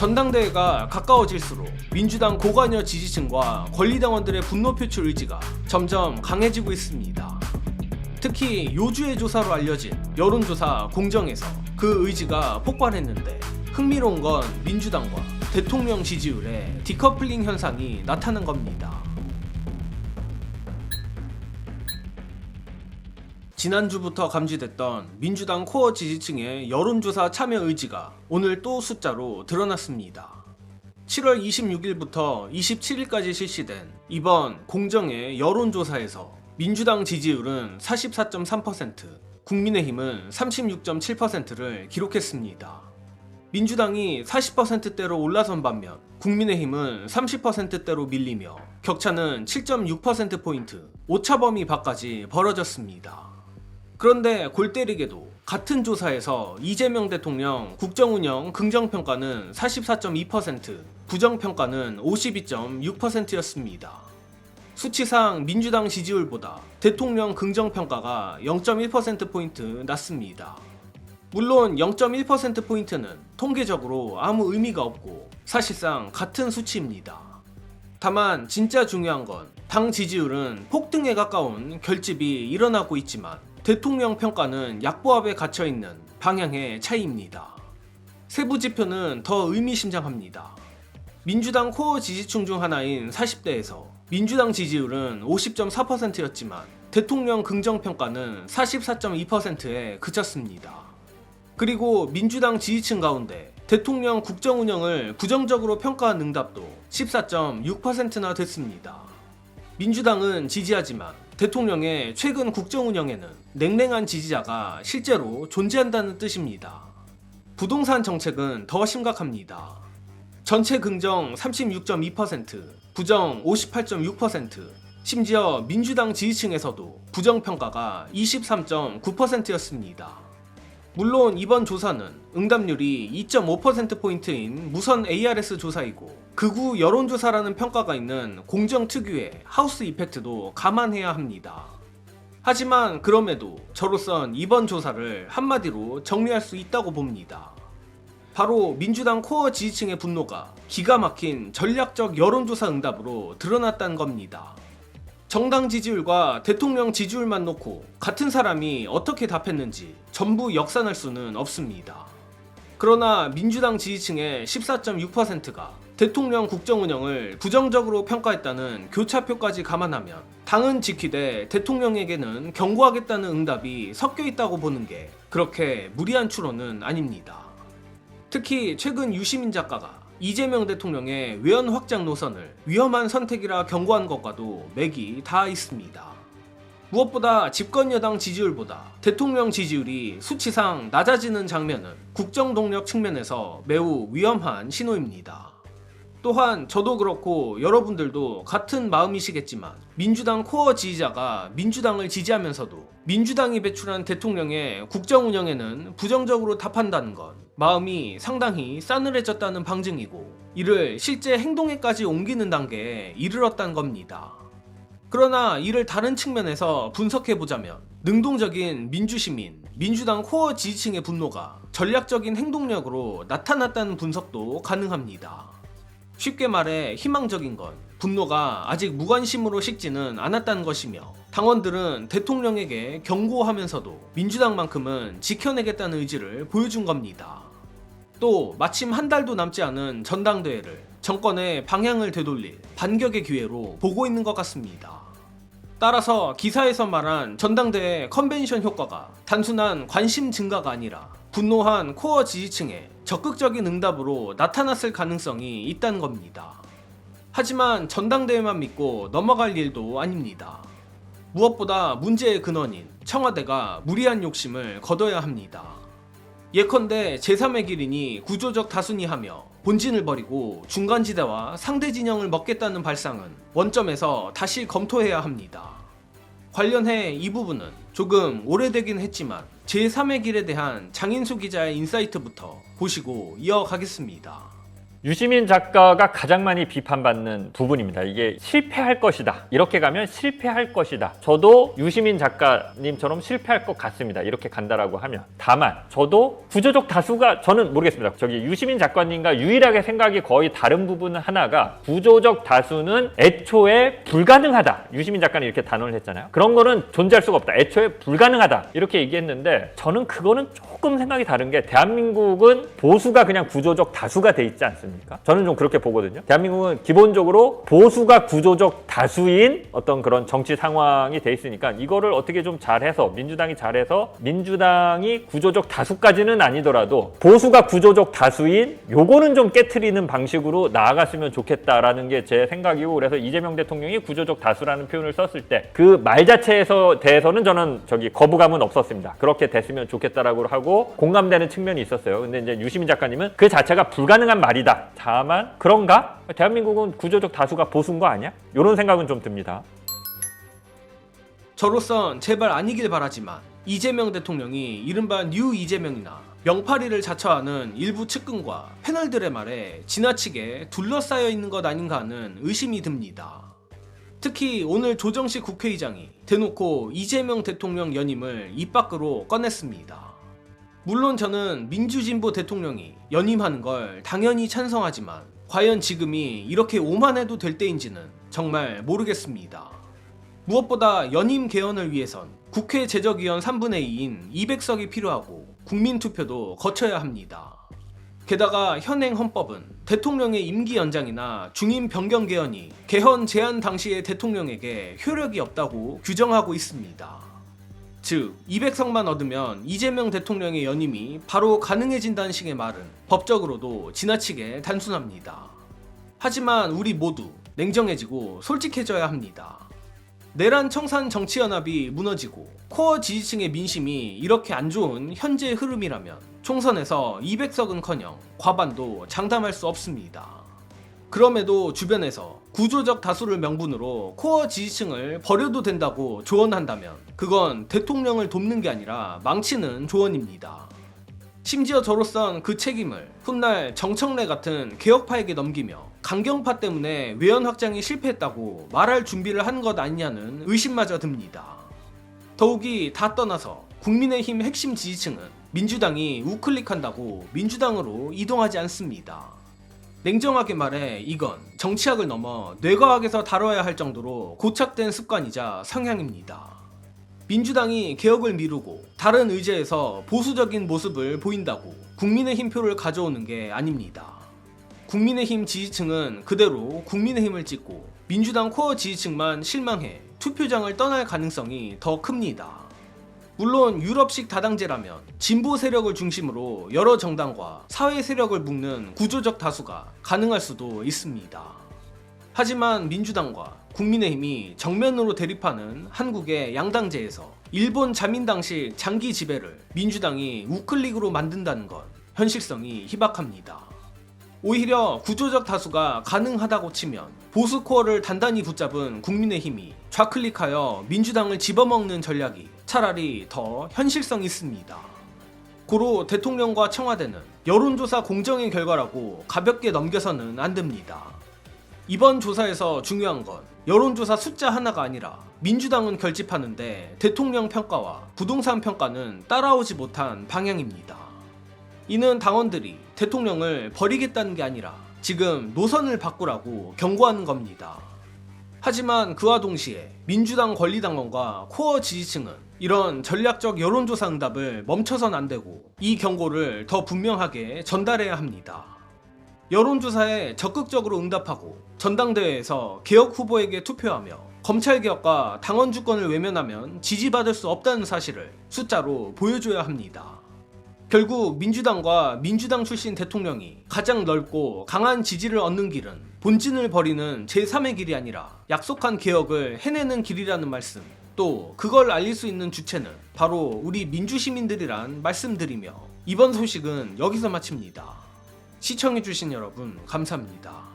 전당대회가 가까워질수록 민주당 고관여 지지층과 권리당원들의 분노 표출 의지가 점점 강해지고 있습니다. 특히 요주의 조사로 알려진 여론조사 공정에서 그 의지가 폭발했는데, 흥미로운 건 민주당과 대통령 지지율의 디커플링 현상이 나타난 겁니다. 지난주부터 감지됐던 민주당 코어 지지층의 여론조사 참여 의지가 오늘 또 숫자로 드러났습니다. 7월 26일부터 27일까지 실시된 이번 공정의 여론조사에서 민주당 지지율은 44.3%, 국민의힘은 36.7%를 기록했습니다. 민주당이 40%대로 올라선 반면 국민의힘은 30%대로 밀리며 격차는 7.6%포인트, 오차범위 밖까지 벌어졌습니다. 그런데 골 때리게도 같은 조사에서 이재명 대통령 국정운영 긍정평가는 44.2%, 부정평가는 52.6%였습니다. 수치상 민주당 지지율보다 대통령 긍정평가가 0.1%포인트 낮습니다. 물론 0.1%포인트는 통계적으로 아무 의미가 없고 사실상 같은 수치입니다. 다만 진짜 중요한 건 당 지지율은 폭등에 가까운 결집이 일어나고 있지만 대통령 평가는 약보합에 갇혀있는 방향의 차이입니다. 세부 지표는 더 의미심장합니다. 민주당 코어 지지층 중 하나인 40대에서 민주당 지지율은 50.4%였지만 대통령 긍정평가는 44.2%에 그쳤습니다. 그리고 민주당 지지층 가운데 대통령 국정운영을 부정적으로 평가한 응답도 14.6%나 됐습니다. 민주당은 지지하지만 대통령의 최근 국정운영에는 냉랭한 지지자가 실제로 존재한다는 뜻입니다. 부동산 정책은 더 심각합니다. 전체 긍정 36.2%, 부정 58.6%, 심지어 민주당 지지층에서도 부정평가가 23.9%였습니다. 물론 이번 조사는 응답률이 2.5%포인트인 무선 ARS 조사이고 극우 여론조사라는 평가가 있는 공정 특유의 하우스 이펙트도 감안해야 합니다. 하지만 그럼에도 저로선 이번 조사를 한마디로 정리할 수 있다고 봅니다. 바로 민주당 코어 지지층의 분노가 기가 막힌 전략적 여론조사 응답으로 드러났다는 겁니다. 정당 지지율과 대통령 지지율만 놓고 같은 사람이 어떻게 답했는지 전부 역산할 수는 없습니다. 그러나 민주당 지지층의 14.6%가 대통령 국정운영을 부정적으로 평가했다는 교차표까지 감안하면 당은 지키되 대통령에게는 경고하겠다는 응답이 섞여 있다고 보는 게 그렇게 무리한 추론은 아닙니다. 특히 최근 유시민 작가가 이재명 대통령의 외연 확장 노선을 위험한 선택이라 경고한 것과도 맥이 닿아 있습니다. 무엇보다 집권 여당 지지율보다 대통령 지지율이 수치상 낮아지는 장면은 국정 동력 측면에서 매우 위험한 신호입니다. 또한 저도 그렇고 여러분들도 같은 마음이시겠지만 민주당 코어 지지자가 민주당을 지지하면서도 민주당이 배출한 대통령의 국정 운영에는 부정적으로 답한다는 건 마음이 상당히 싸늘해졌다는 방증이고 이를 실제 행동에까지 옮기는 단계에 이르렀다는 겁니다. 그러나 이를 다른 측면에서 분석해보자면 능동적인 민주시민, 민주당 코어 지지층의 분노가 전략적인 행동력으로 나타났다는 분석도 가능합니다. 쉽게 말해 희망적인 건 분노가 아직 무관심으로 식지는 않았다는 것이며 당원들은 대통령에게 경고하면서도 민주당만큼은 지켜내겠다는 의지를 보여준 겁니다. 또 마침 한 달도 남지 않은 전당대회를 정권의 방향을 되돌릴 반격의 기회로 보고 있는 것 같습니다. 따라서 기사에서 말한 전당대회 컨벤션 효과가 단순한 관심 증가가 아니라 분노한 코어 지지층의 적극적인 응답으로 나타났을 가능성이 있다는 겁니다. 하지만 전당대회만 믿고 넘어갈 일도 아닙니다. 무엇보다 문제의 근원인 청와대가 무리한 욕심을 거둬야 합니다. 예컨대 제3의 길이니 구조적 다순위하며 본진을 버리고 중간지대와 상대 진영을 먹겠다는 발상은 원점에서 다시 검토해야 합니다. 관련해 이 부분은 조금 오래되긴 했지만 제3의 길에 대한 장인수 기자의 인사이트부터 보시고 이어가겠습니다. 유시민 작가가 가장 많이 비판받는 부분입니다. 이게 실패할 것이다. 이렇게 가면 실패할 것이다. 저도 유시민 작가님처럼 실패할 것 같습니다. 이렇게 간다라고 하면. 다만 저도 구조적 다수가 저는 모르겠습니다. 저기 유시민 작가님과 유일하게 생각이 거의 다른 부분 하나가 구조적 다수는 애초에 불가능하다. 유시민 작가는 이렇게 단언을 했잖아요. 그런 거는 존재할 수가 없다. 애초에 불가능하다. 이렇게 얘기했는데 저는 그거는 조금 생각이 다른 게 대한민국은 보수가 그냥 구조적 다수가 돼 있지 않습니까? 저는 좀 그렇게 보거든요. 대한민국은 기본적으로 보수가 구조적 다수인 어떤 그런 정치 상황이 돼 있으니까 이거를 어떻게 좀 잘해서 민주당이 구조적 다수까지는 아니더라도 보수가 구조적 다수인 요거는 좀 깨트리는 방식으로 나아갔으면 좋겠다라는 게 제 생각이고 그래서 이재명 대통령이 구조적 다수라는 표현을 썼을 때 그 말 자체에서 대해서는 저는 거부감은 없었습니다. 그렇게 됐으면 좋겠다라고 하고 공감되는 측면이 있었어요. 근데 이제 유시민 작가님은 그 자체가 불가능한 말이다. 다만 그런가? 대한민국은 구조적 다수가 보수인 거 아니야? 이런 생각은 좀 듭니다. 저로선 제발 아니길 바라지만 이재명 대통령이 이른바 뉴 이재명이나 명파리를 자처하는 일부 측근과 패널들의 말에 지나치게 둘러싸여 있는 것 아닌가 하는 의심이 듭니다. 특히 오늘 조정식 국회의장이 대놓고 이재명 대통령 연임을 입 밖으로 꺼냈습니다. 물론 저는 민주진보 대통령이 연임하는 걸 당연히 찬성하지만 과연 지금이 이렇게 오만해도 될 때인지는 정말 모르겠습니다. 무엇보다 연임 개헌을 위해선 국회 제적위원 3분의 2인 200석이 필요하고 국민투표도 거쳐야 합니다. 게다가 현행 헌법은 대통령의 임기 연장이나 중임 변경 개헌이 개헌 제안 당시의 대통령에게 효력이 없다고 규정하고 있습니다. 즉 200석만 얻으면 이재명 대통령의 연임이 바로 가능해진다는 식의 말은 법적으로도 지나치게 단순합니다. 하지만 우리 모두 냉정해지고 솔직해져야 합니다. 내란 청산 정치연합이 무너지고 코어 지지층의 민심이 이렇게 안 좋은 현재의 흐름이라면 총선에서 200석은커녕 과반도 장담할 수 없습니다. 그럼에도 주변에서 구조적 다수를 명분으로 코어 지지층을 버려도 된다고 조언한다면 그건 대통령을 돕는 게 아니라 망치는 조언입니다. 심지어 저로선 그 책임을 훗날 정청래 같은 개혁파에게 넘기며 강경파 때문에 외연 확장이 실패했다고 말할 준비를 한 것 아니냐는 의심마저 듭니다. 더욱이 다 떠나서 국민의힘 핵심 지지층은 민주당이 우클릭한다고 민주당으로 이동하지 않습니다. 냉정하게 말해 이건 정치학을 넘어 뇌과학에서 다뤄야 할 정도로 고착된 습관이자 성향입니다. 민주당이 개혁을 미루고 다른 의제에서 보수적인 모습을 보인다고 국민의힘 표를 가져오는 게 아닙니다. 국민의힘 지지층은 그대로 국민의힘을 찍고 민주당 코어 지지층만 실망해 투표장을 떠날 가능성이 더 큽니다. 물론 유럽식 다당제라면 진보 세력을 중심으로 여러 정당과 사회 세력을 묶는 구조적 다수가 가능할 수도 있습니다. 하지만 민주당과 국민의힘이 정면으로 대립하는 한국의 양당제에서 일본 자민당식 장기 지배를 민주당이 우클릭으로 만든다는 건 현실성이 희박합니다. 오히려 구조적 다수가 가능하다고 치면 보수 코어를 단단히 붙잡은 국민의힘이 좌클릭하여 민주당을 집어먹는 전략이 차라리 더 현실성 있습니다. 고로 대통령과 청와대는 여론조사 공정의 결과라고 가볍게 넘겨서는 안 됩니다. 이번 조사에서 중요한 건 여론조사 숫자 하나가 아니라 민주당은 결집하는데 대통령 평가와 부동산 평가는 따라오지 못한 방향입니다. 이는 당원들이 대통령을 버리겠다는 게 아니라 지금 노선을 바꾸라고 경고하는 겁니다. 하지만 그와 동시에 민주당 권리당원과 코어 지지층은 이런 전략적 여론조사 응답을 멈춰선 안 되고 이 경고를 더 분명하게 전달해야 합니다. 여론조사에 적극적으로 응답하고 전당대회에서 개혁 후보에게 투표하며 검찰개혁과 당원 주권을 외면하면 지지받을 수 없다는 사실을 숫자로 보여줘야 합니다. 결국 민주당과 민주당 출신 대통령이 가장 넓고 강한 지지를 얻는 길은 본진을 버리는 제3의 길이 아니라 약속한 개혁을 해내는 길이라는 말씀, 또 그걸 알릴 수 있는 주체는 바로 우리 민주시민들이란 말씀드리며 이번 소식은 여기서 마칩니다. 시청해주신 여러분 감사합니다.